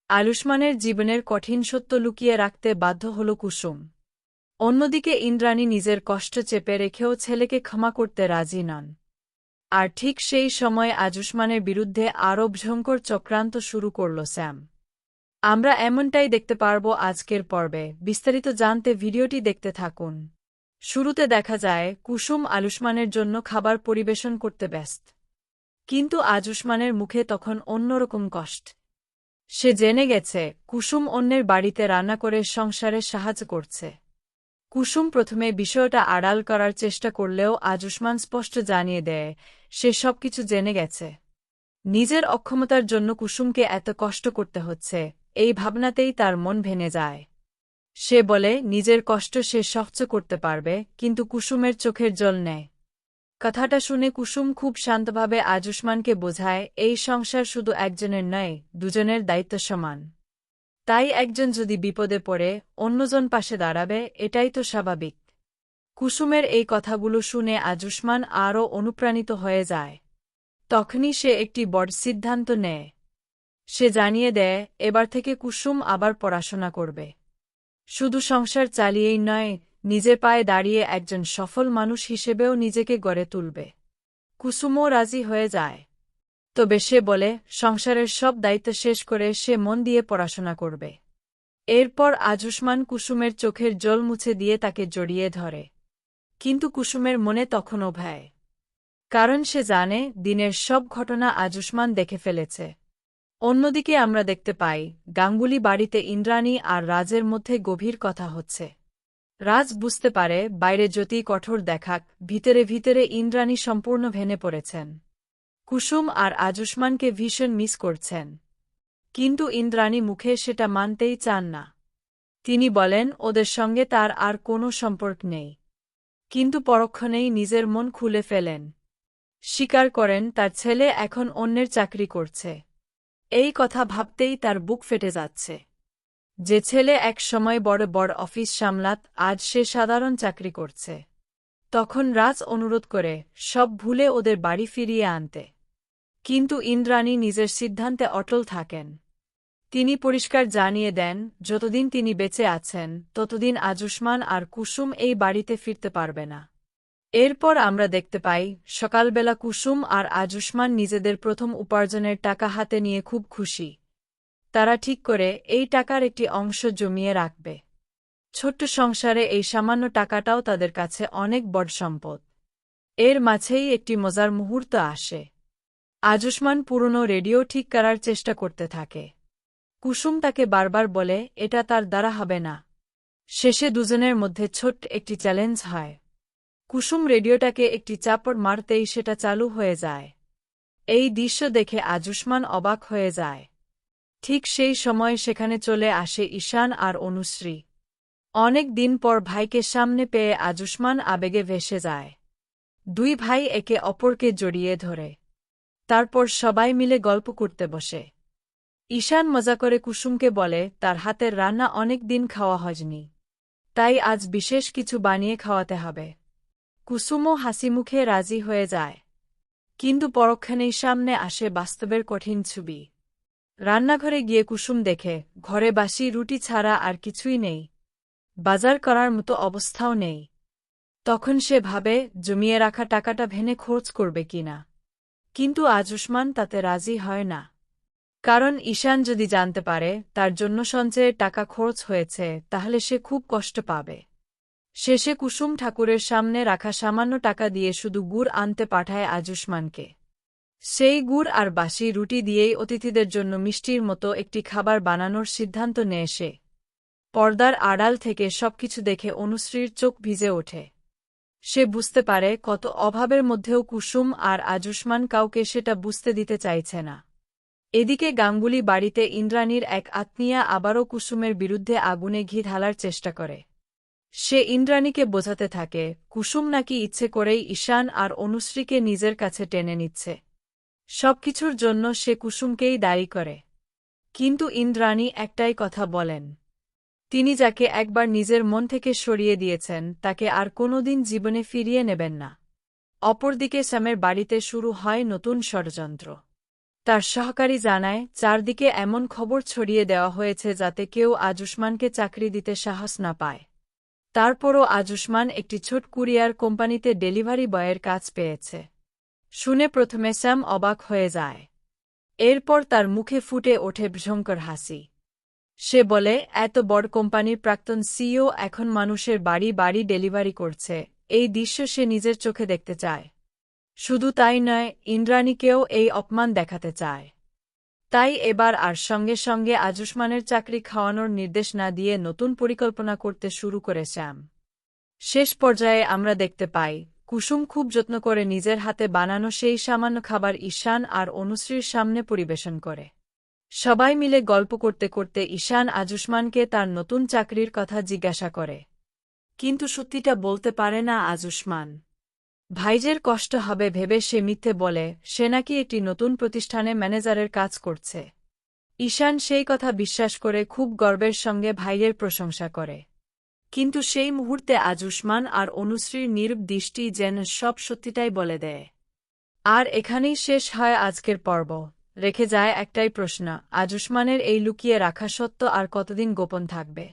আয়ুষ্মানের জীবনের কঠিন সত্য লুকিয়ে রাখতে বাধ্য হল কুসুম। অন্যদিকে ইন্দ্রাণী নিজের কষ্ট চেপে রেখেও ছেলেকে ক্ষমা করতে রাজি নন। আর ঠিক সেই সময় আয়ুষ্মানের বিরুদ্ধে আরও ভয়ঙ্কর চক্রান্ত শুরু করল স্যাম। আমরা এমনটাই দেখতে পারব আজকের পর্বে। বিস্তারিত জানতে ভিডিওটি দেখতে থাকুন। শুরুতে দেখা যায় কুসুম আয়ুষ্মানের জন্য খাবার পরিবেশন করতে ব্যস্ত। কিন্তু আয়ুষ্মানের মুখে তখন অন্যরকম কষ্ট। সে জেনে গেছে কুসুম অন্যের বাড়িতে রান্না করে সংসারে সাহায্য করছে। কুসুম প্রথমে বিষয়টা আড়াল করার চেষ্টা করলেও আয়ুষ্মান স্পষ্ট জানিয়ে দেয় সে সবকিছু জেনে গেছে। নিজের অক্ষমতার জন্য কুসুমকে এত কষ্ট করতে হচ্ছে, এই ভাবনাতেই তার মন ভেঙে যায়। সে বলে নিজের কষ্ট সে সহ্য করতে পারবে, কিন্তু কুসুমের চোখের জল নেয়। কথাটা শুনে কুসুম খুব শান্তভাবে আয়ুষ্মানকে বোঝায় এই সংসার শুধু একজনের নয়, দুজনের দায়িত্ব সমান। তাই একজন যদি বিপদে পড়ে অন্যজন পাশে দাঁড়াবে, এটাই তো স্বাভাবিক। কুসুমের এই কথাগুলো শুনে আয়ুষ্মান আরও অনুপ্রাণিত হয়ে যায়। তখনই সে একটি বড় সিদ্ধান্ত নেয়। সে জানিয়ে দেয় এবার থেকে কুসুম আবার পড়াশোনা করবে। শুধু সংসার চালিয়েই নয়, নিজের পায়ে দাঁড়িয়ে একজন সফল মানুষ হিসেবেও নিজেকে গড়ে তুলবে। কুসুমও রাজি হয়ে যায়। তবে সে বলে সংসারের সব দায়িত্ব শেষ করে সে মন দিয়ে পড়াশোনা করবে। এরপর আয়ুষ্মান কুসুমের চোখের জল মুছে দিয়ে তাকে জড়িয়ে ধরে। কিন্তু কুসুমের মনে তখনও ভয়। কারণ সে জানে দিনের সব ঘটনা আয়ুষ্মান দেখে ফেলেছে। অন্যদিকে আমরা দেখতে পাই গাঙ্গুলি বাড়িতে ইন্দ্রাণী আর রাজের মধ্যে গভীর কথা হচ্ছে। রাজ বুঝতে পারে বাইরে যতই কঠোর দেখাক, ভিতরে ভিতরে ইন্দ্রাণী সম্পূর্ণ ভেঙে পড়েছেন। কুসুম আর আয়ুষ্মানকে ভীষণ মিস করছেন। কিন্তু ইন্দ্রাণী মুখে সেটা মানতেই চান না। তিনি বলেন ওদের সঙ্গে তার আর কোনো সম্পর্ক নেই। কিন্তু পরক্ষণেই নিজের মন খুলে ফেলেন। স্বীকার করেন তার ছেলে এখন অন্যের চাকরি করছে। এই কথা ভাবতেই তার বুক ফেটে যাচ্ছে। যে ছেলে এক সময় বড় বড় অফিস সামলাত, আজ সে সাধারণ চাকরি করছে। তখন রাজ অনুরোধ করে সব ভুলে ওদের বাড়ি ফিরিয়ে আনতে। কিন্তু ইন্দ্রাণী নিজের সিদ্ধান্তে অটল থাকেন। তিনি পরিষ্কার জানিয়ে দেন যতদিন তিনি বেঁচে আছেন ততদিন আয়ুষ্মান আর কুসুম এই বাড়িতে ফিরতে পারবে না। এরপর আমরা দেখতে পাই সকালবেলা কুসুম আর আয়ুষ্মান নিজেদের প্রথম উপার্জনের টাকা হাতে নিয়ে খুব খুশি। তারা ঠিক করে এই টাকার একটি অংশ জমিয়ে রাখবে। ছোট্ট সংসারে এই সামান্য টাকাটাও তাদের কাছে অনেক বড় সম্পদ। এর মাঝেই একটি মজার মুহূর্ত আসে। আয়ুষ্মান পুরনো রেডিও ঠিক করার চেষ্টা করতে থাকে। কুসুম তাকে বারবার বলে এটা তার দ্বারা হবে না। শেষে দুজনের মধ্যে ছোট্ট একটি চ্যালেঞ্জ হয়। কুসুম রেডিওটাকে একটি চাপড় মারতেই সেটা চালু হয়ে যায়। এই দৃশ্য দেখে আয়ুষ্মান অবাক হয়ে যায়। ঠিক সেই সময় সেখানে চলে আসে ঈশান আর অনুশ্রী। অনেক দিন পর ভাইকে সামনে পেয়ে আয়ুষ্মান আবেগে ভেসে যায়। দুই ভাই একে অপরকে জড়িয়ে ধরে। তারপর সবাই মিলে গল্প করতে বসে। ঈশান মজা করে কুসুমকে বলে তার হাতের রান্না অনেক দিন খাওয়া হয়নি, তাই আজ বিশেষ কিছু বানিয়ে খাওয়াতে হবে। কুসুমও হাসিমুখে রাজি হয়ে যায়। কিন্তু পরক্ষণেই সামনে আসে বাস্তবের কঠিন ছবি। রান্নাঘরে গিয়ে কুসুম দেখে ঘরে বাসি রুটি ছাড়া আর কিছুই নেই। বাজার করার মতো অবস্থাও নেই। তখন সে ভাবে জমিয়ে রাখা টাকাটা ভেঙে খরচ করবে কিনা। কিন্তু আয়ুষ্মান তাতে রাজি হয় না। কারণ ঈশান যদি জানতে পারে তার জন্য সঞ্চয়ের টাকা খরচ হয়েছে তাহলে সে খুব কষ্ট পাবে। শেষে কুসুম ঠাকুরের সামনে রাখা সামান্য টাকা দিয়ে শুধু গুড় আনতে পাঠায় আয়ুষ্মানকে। সেই গুড় আর বাসি রুটি দিয়েই অতিথিদের জন্য মিষ্টির মতো একটি খাবার বানানোর সিদ্ধান্ত নেয় সে। পর্দার আড়াল থেকে সবকিছু দেখে অনুশ্রীর চোখ ভিজে ওঠে। সে বুঝতে পারে কত অভাবের মধ্যেও কুসুম আর আয়ুষ্মান কাউকে সেটা বুঝতে দিতে চাইছে না। এদিকে গাঙ্গুলি বাড়িতে ইন্দ্রাণীর এক আত্মীয়া আবারও কুসুমের বিরুদ্ধে আগুনে ঘি ঢালার চেষ্টা করে। সে ইন্দ্রাণীকে বোঝাতে থাকে কুসুম নাকি ইচ্ছে করেই ঈশান আর অনুশ্রীকে নিজের কাছে টেনে নিচ্ছে। সবকিছুর জন্য সে কুসুমকেই দায়ী করে। কিন্তু ইন্দ্রাণী একটাই কথা বলেন, তিনি যাকে একবার নিজের মন থেকে সরিয়ে দিয়েছেন তাকে আর কোনোদিন জীবনে ফিরিয়ে নেবেন না। অপরদিকে স্যামের বাড়িতে শুরু হয় নতুন ষড়যন্ত্র। তার সহকারী জানায়, চারদিকে এমন খবর ছড়িয়ে দেওয়া হয়েছে যাতে কেউ আজুষ্মানকে চাকরি দিতে সাহস না পায়। তারপরও আজুষ্মান একটি ছোট কুরিয়ার কোম্পানিতে ডেলিভারি বয়ের কাজ পেয়েছে। শুনে প্রথমে স্যাম অবাক হয়ে যায়। এরপর তার মুখে ফুটে ওঠে ভয়ঙ্কর হাসি। সে বলে, এত বড় কোম্পানির প্রাক্তন সিইও এখন মানুষের বাড়ি বাড়ি ডেলিভারি করছে। এই দৃশ্য সে নিজের চোখে দেখতে চায়। শুধু তাই নয়, ইন্দ্রাণীকেও এই অপমান দেখাতে চায়। তাই এবার আর সঙ্গে সঙ্গে আজুষ্মানের চাকরি খাওয়ানোর নির্দেশ না দিয়ে নতুন পরিকল্পনা করতে শুরু করে শ্যাম। শেষ পর্যায়ে আমরা দেখতে পাই, কুসুম খুব যত্ন করে নিজের হাতে বানানো সেই সামান্য খাবার ঈশান আর অনুশ্রীর সামনে পরিবেশন করে। সবাই মিলে গল্প করতে করতে ঈশান আজুষ্মানকে তার নতুন চাকরির কথা জিজ্ঞাসা করে। কিন্তু সত্যিটা বলতে পারে না আজুষ্মান। ভাইজের কষ্ট হবে ভেবে সে মিথ্যে বলে সে নাকি একটি নতুন প্রতিষ্ঠানে ম্যানেজারের কাজ করছে। ঈশান সেই কথা বিশ্বাস করে খুব গর্বের সঙ্গে ভাইয়ের প্রশংসা করে। কিন্তু সেই মুহূর্তে আজুষ্মান আর অনুশ্রীর নীরব দৃষ্টি যেন সব সত্যিটাই বলে দেয়। আর এখানেই শেষ হয় আজকের পর্ব। রেখে যায় একটাই প্রশ্ন, আজুষ্মানের এই লুকিয়ে রাখা সত্য আর কতদিন গোপন থাকবে।